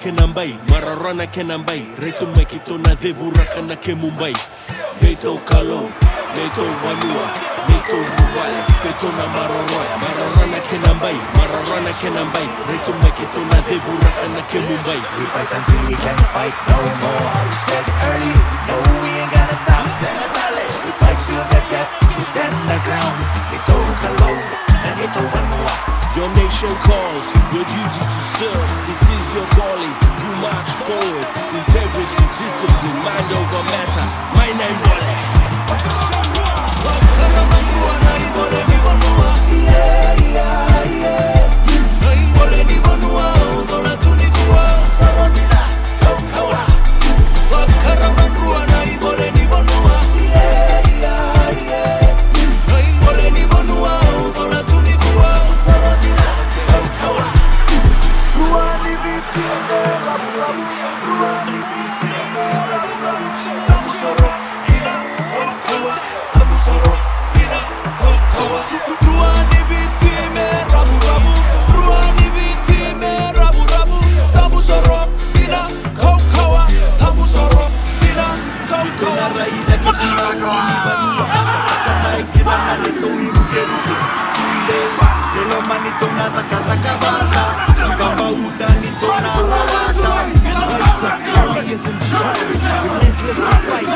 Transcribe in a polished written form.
kenambai, mararana kenambai, reto mekito na devuraka na ke Mumbai. Neto kalo, neto wanua, neto ruwale, keto na maroroya, mararana kenambai, reto mekito na devuraka na ke Mumbai. We fight until we can't fight no more. We said early, no we ain't gonna stop. We fight to the death, we stand the ground. Neto kalo, and neto wanua. Your nation calls, your duty to serve. This is your calling, you march forward. Integrity, discipline, mind over matter. My name Bole. Relentless fight.